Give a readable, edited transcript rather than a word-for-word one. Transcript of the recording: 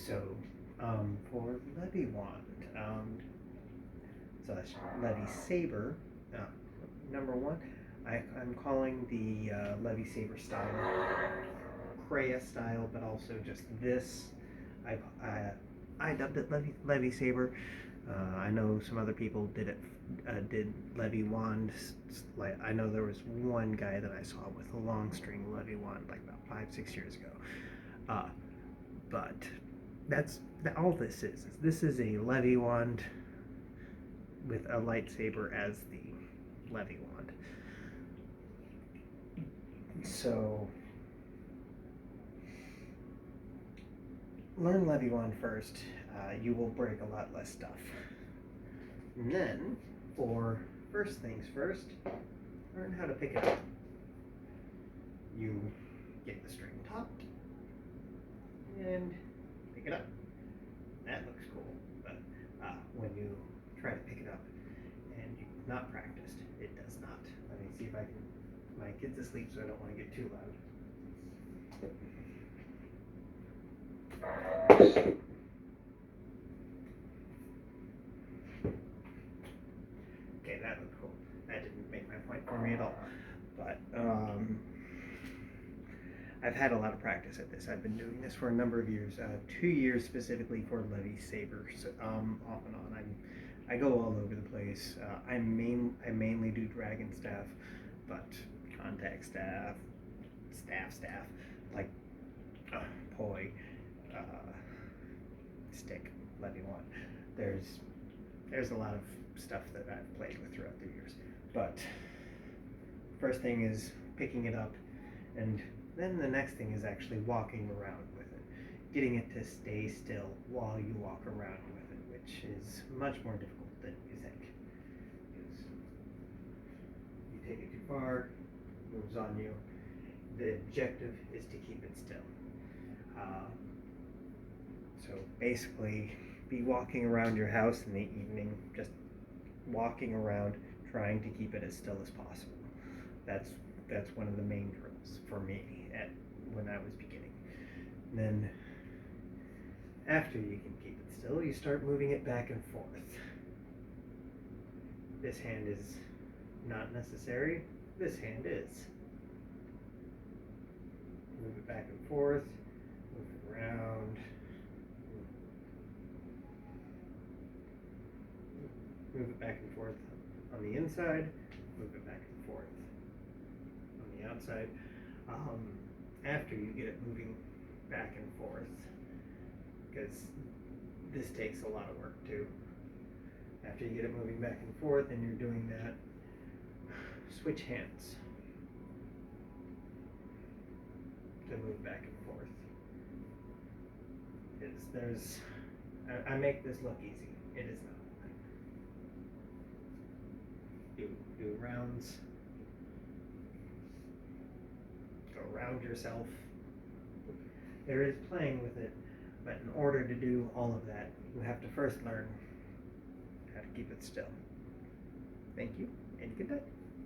So, for leviwand, slash levisaber, uh, number one, I'm calling the levisaber style Kreia style, but also just this. I, I, I dubbed it levisaber. I know some other people did leviwand. Like I know there was one guy that I saw with a long string leviwand like about 5-6 years ago. Uh, but that's all this is. This is a leviwand with a lightsaber as the leviwand. So learn leviwand first. You will break a lot less stuff. And then, for first things first, learn how to pick it up. You get the string taut and pick it up. That looks cool, but when you try to pick it up and you've not practiced, it does not. Let me see if I can. My kid's asleep, so I don't want to get too loud. Okay, that looked cool. That didn't make my point for me at all. But I've had a lot of practice at this. I've been doing this for a number of years, 2 years specifically for levisabers, off and on. I go all over the place. I mainly do dragon staff, but contact staff, staff, like poi, stick, leviwand. There's a lot of stuff that I've played with throughout the years. But first thing is picking it up, and then the next thing is actually walking around with it, getting it to stay still while you walk around with it, which is much more difficult than you think. Because you take it too far, it moves on you. The objective is to keep it still. So basically, be walking around your house in the evening, just walking around, trying to keep it as still as possible. That's one of the main drills for me when I was beginning. And then after you can keep it still, you start moving it back and forth. This hand is not necessary. This hand is. Move it back and forth. Move it around. Move it back and forth on the inside. Move it back and forth on the outside. After you get it moving back and forth, because this takes a lot of work too. After you get it moving back and forth and you're doing that, switch hands to move back and forth. I make this look easy. It is not. Do rounds. Go around yourself. There is playing with it, but in order to do all of that, you have to first learn how to keep it still. Thank you, and good night.